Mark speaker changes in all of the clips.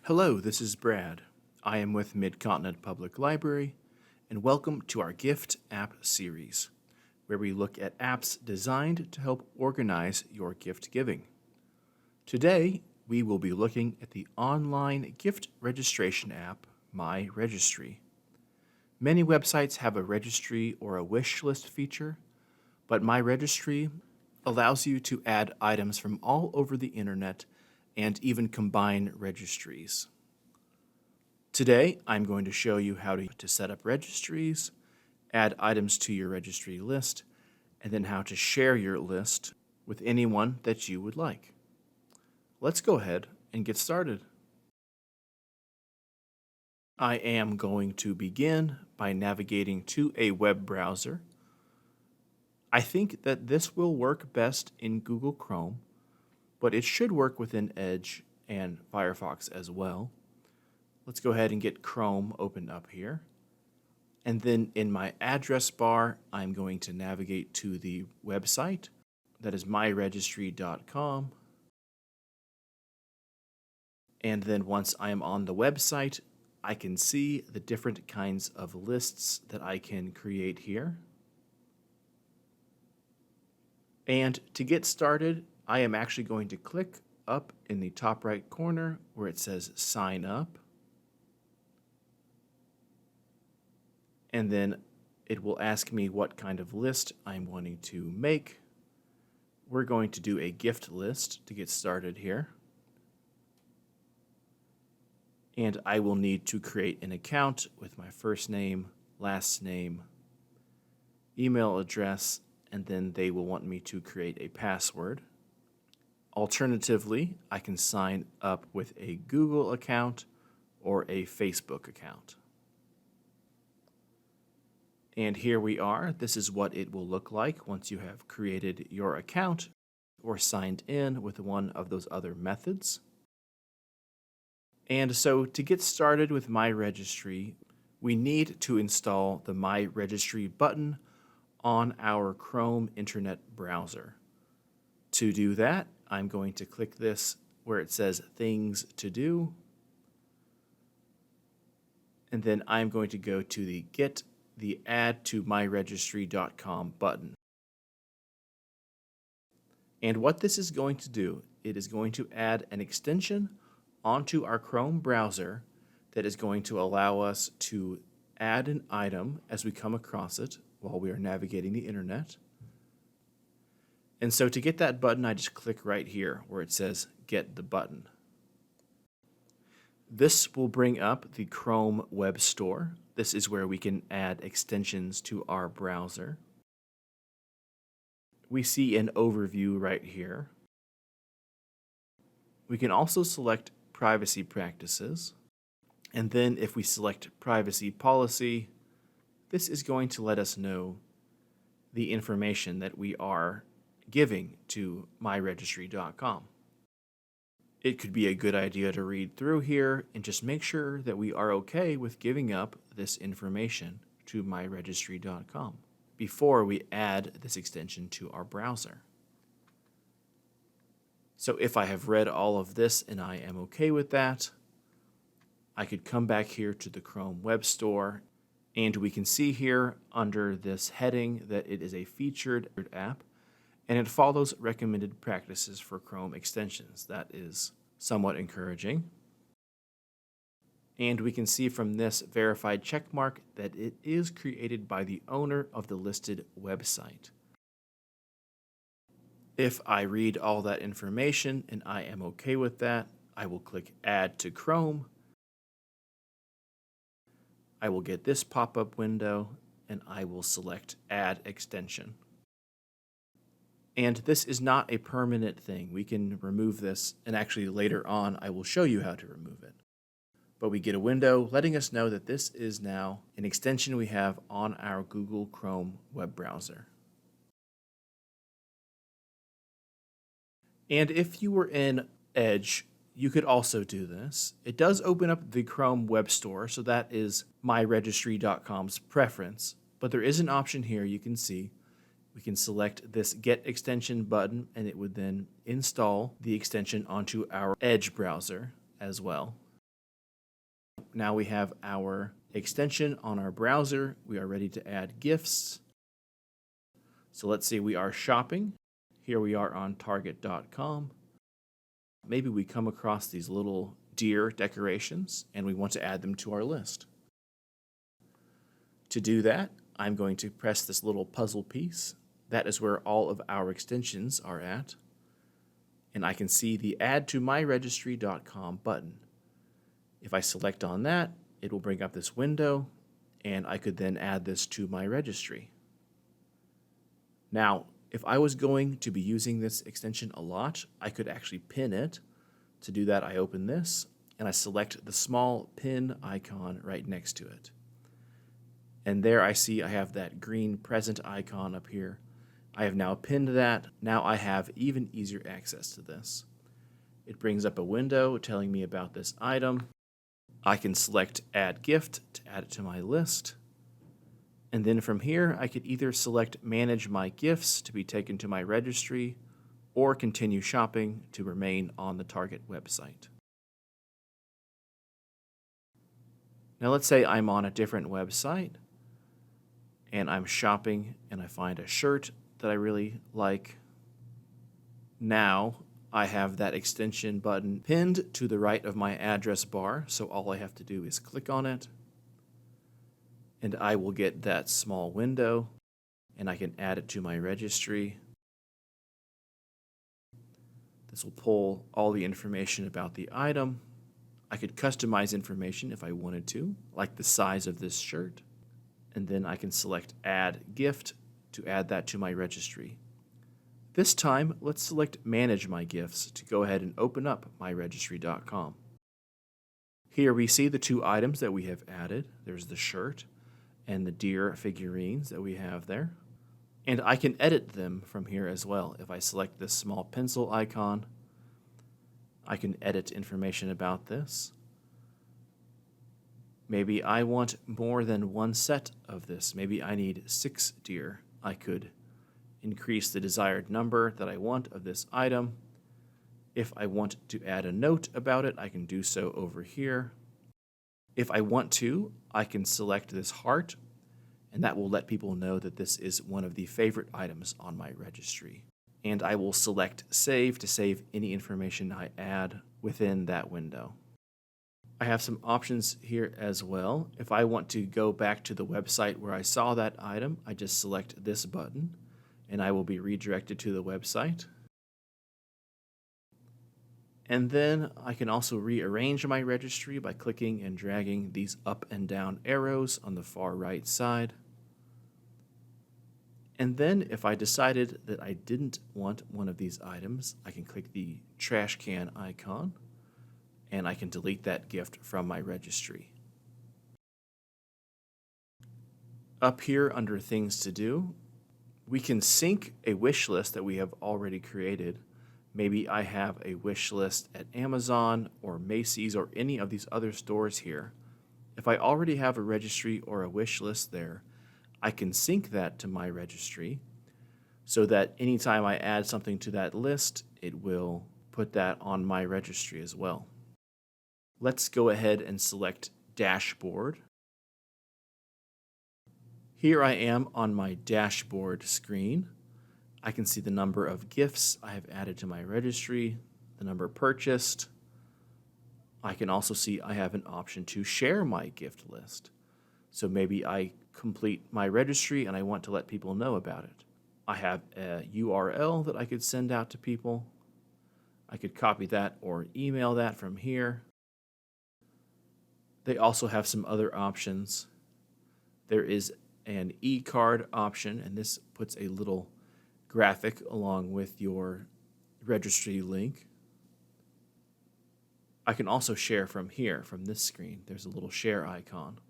Speaker 1: Hello, this is Brad. I am with Mid-Continent Public Library, and welcome to our Gift App series, where we look at apps designed to help organize your gift giving. Today, we will be looking at the online gift registration app, MyRegistry. Many websites have a registry or a wish list feature, but MyRegistry allows you to add items from all over the internet and even combine registries. Today, I'm going to show you how to set up registries, add items to your registry list, and then how to share your list with anyone that you would like. Let's go ahead and get started. I am going to begin by navigating to a web browser. I think that this will work best in Google Chrome, but it should work within Edge and Firefox as well. Let's go ahead and get Chrome opened up here. And then in my address bar, I'm going to navigate to the website. That is myregistry.com. And then once I am on the website, I can see the different kinds of lists that I can create here. And to get started, I am actually going to click up in the top right corner where it says Sign Up. And then it will ask me what kind of list I'm wanting to make. We're going to do a gift list to get started here. And I will need to create an account with my first name, last name, email address, and then they will want me to create a password. Alternatively, I can sign up with a Google account or a Facebook account. And here we are. This is what it will look like once you have created your account or signed in with one of those other methods. And so to get started with MyRegistry, we need to install the MyRegistry button on our Chrome Internet browser. To do that, I'm going to click this where it says Things to Do. And then I'm going to go to the Add to MyRegistry.com button. And what this is going to do, it is going to add an extension onto our Chrome browser that is going to allow us to add an item as we come across it while we are navigating the internet. And so to get that button, I just click right here where it says Get the Button. This will bring up the Chrome Web Store. This is where we can add extensions to our browser. We see an overview right here. We can also select privacy practices. And then if we select privacy policy, this is going to let us know the information that we are giving to myregistry.com. It could be a good idea to read through here and just make sure that we are okay with giving up this information to myregistry.com before we add this extension to our browser. So if I have read all of this and I am okay with that, I could come back here to the Chrome Web Store, and we can see here under this heading that it is a featured app, and it follows recommended practices for Chrome extensions. That is somewhat encouraging. And we can see from this verified checkmark that it is created by the owner of the listed website. If I read all that information and I am okay with that, I will click Add to Chrome. I will get this pop-up window and I will select Add Extension. And this is not a permanent thing. We can remove this, and actually later on I will show you how to remove it. But we get a window letting us know that this is now an extension we have on our Google Chrome web browser. And if you were in Edge, you could also do this. It does open up the Chrome Web Store, so that is myregistry.com's preference. But there is an option here you can see. We can select this Get Extension button, and it would then install the extension onto our Edge browser as well. Now we have our extension on our browser. We are ready to add gifts. So let's say we are shopping. Here we are on target.com. Maybe we come across these little deer decorations and we want to add them to our list. To do that, I'm going to press this little puzzle piece. That is where all of our extensions are at. And I can see the Add to MyRegistry.com button. If I select on that, it will bring up this window, and I could then add this to my registry. Now, if I was going to be using this extension a lot, I could actually pin it. To do that, I open this, and I select the small pin icon right next to it. And there I see I have that green present icon up here. I have now pinned that. Now I have even easier access to this. It brings up a window telling me about this item. I can select Add Gift to add it to my list. And then from here, I could either select Manage My Gifts to be taken to my registry or Continue Shopping to remain on the Target website. Now let's say I'm on a different website and I'm shopping and I find a shirt that I really like. Now I have that extension button pinned to the right of my address bar, so all I have to do is click on it, and I will get that small window, and I can add it to my registry. This will pull all the information about the item. I could customize information if I wanted to, like the size of this shirt, and then I can select Add Gift to add that to my registry. This time, let's select Manage My Gifts to go ahead and open up MyRegistry.com. Here we see the two items that we have added. There's the shirt and the deer figurines that we have there. And I can edit them from here as well. If I select this small pencil icon, I can edit information about this. Maybe I want more than one set of this. Maybe I need 6 deer. I could increase the desired number that I want of this item. If I want to add a note about it, I can do so over here. If I want to, I can select this heart, and that will let people know that this is one of the favorite items on my registry. And I will select Save to save any information I add within that window. I have some options here as well. If I want to go back to the website where I saw that item, I just select this button, and I will be redirected to the website. And then I can also rearrange my registry by clicking and dragging these up and down arrows on the far right side. And then if I decided that I didn't want one of these items, I can click the trash can icon, and I can delete that gift from my registry. Up here under Things to Do, we can sync a wish list that we have already created. Maybe I have a wish list at Amazon or Macy's or any of these other stores here. If I already have a registry or a wish list there, I can sync that to my registry so that anytime I add something to that list, it will put that on my registry as well. Let's go ahead and select Dashboard. Here I am on my dashboard screen. I can see the number of gifts I have added to my registry, the number purchased. I can also see I have an option to share my gift list. So maybe I complete my registry and I want to let people know about it. I have a URL that I could send out to people. I could copy that or email that from here. They also have some other options. There is an e-card option, and this puts a little graphic along with your registry link. I can also share from here, from this screen. There's a little share icon.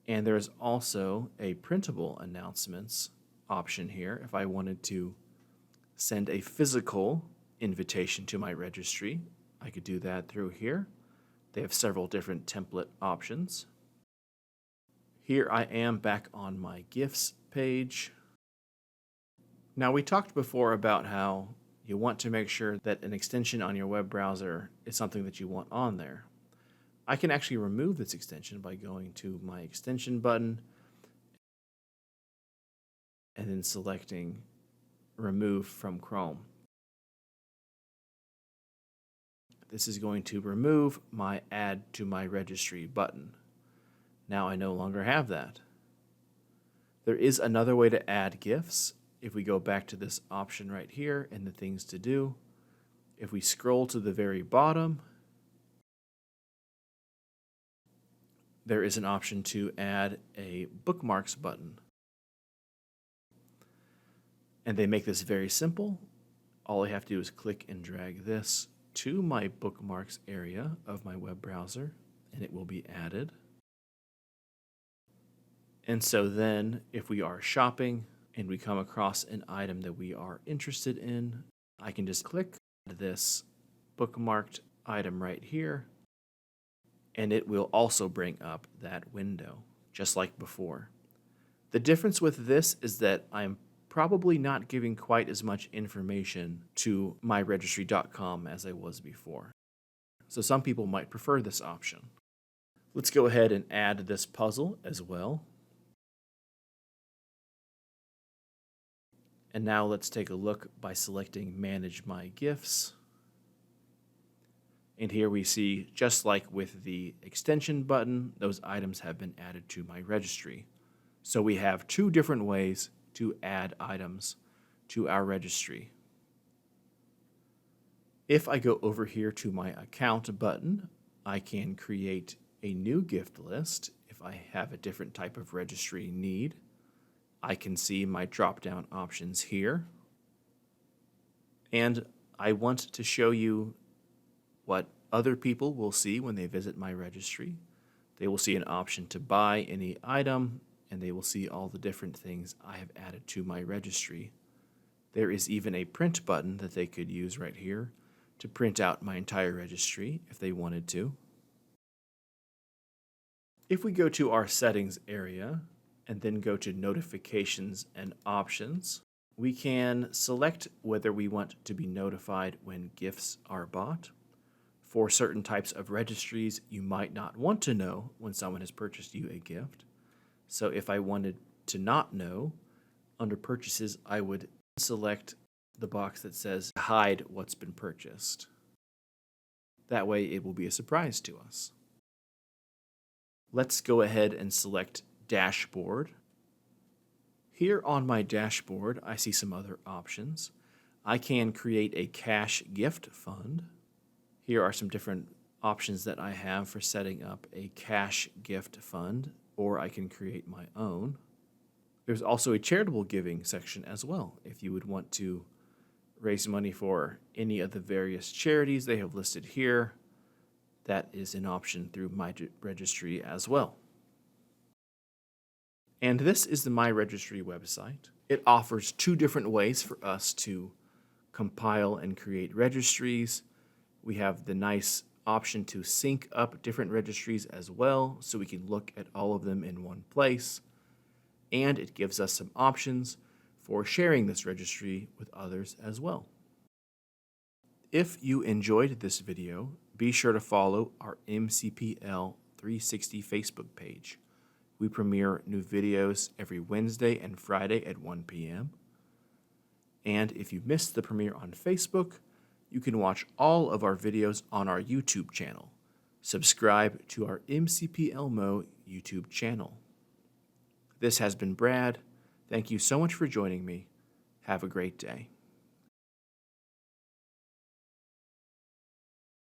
Speaker 1: And there's also a printable announcements option here if I wanted to send a physical invitation to my registry. I could do that through here. They have several different template options. Here I am back on my gifts page. Now we talked before about how you want to make sure that an extension on your web browser is something that you want on there. I can actually remove this extension by going to my extension button and then selecting remove from Chrome. This is going to remove my add to my registry button. Now I no longer have that. There is another way to add GIFs. If we go back to this option right here in the things to do, if we scroll to the very bottom, there is an option to add a bookmarks button. And they make this very simple. All I have to do is click and drag this to my bookmarks area of my web browser, and it will be added. And so then, if we are shopping and we come across an item that we are interested in, I can just click this bookmarked item right here, and it will also bring up that window, just like before. The difference with this is that I'm probably not giving quite as much information to MyRegistry.com as I was before. So some people might prefer this option. Let's go ahead and add this puzzle as well. And now let's take a look by selecting Manage My GIFs. And here we see, just like with the extension button, those items have been added to my registry. So we have two different ways to add items to our registry. If I go over here to my Account button, I can create a new gift list if I have a different type of registry need. I can see my drop-down options here. And I want to show you what other people will see when they visit my registry. They will see an option to buy any item, and they will see all the different things I have added to my registry. There is even a print button that they could use right here to print out my entire registry if they wanted to. If we go to our settings area and then go to notifications and options, we can select whether we want to be notified when gifts are bought. For certain types of registries, you might not want to know when someone has purchased you a gift. So if I wanted to not know, under purchases, I would select the box that says hide what's been purchased. That way it will be a surprise to us. Let's go ahead and select Dashboard. Here on my dashboard, I see some other options. I can create a cash gift fund. Here are some different options that I have for setting up a cash gift fund, or I can create my own. There's also a charitable giving section as well. If you would want to raise money for any of the various charities they have listed here, that is an option through MyRegistry as well. And this is the MyRegistry website. It offers two different ways for us to compile and create registries. We have the nice option to sync up different registries as well, so we can look at all of them in one place. And it gives us some options for sharing this registry with others as well. If you enjoyed this video, be sure to follow our MCPL 360 Facebook page. We premiere new videos every Wednesday and Friday at 1 p.m. And if you missed the premiere on Facebook, you can watch all of our videos on our YouTube channel. Subscribe to our MCPL Mo YouTube channel. This has been Brad. Thank you so much for joining me. Have a great day.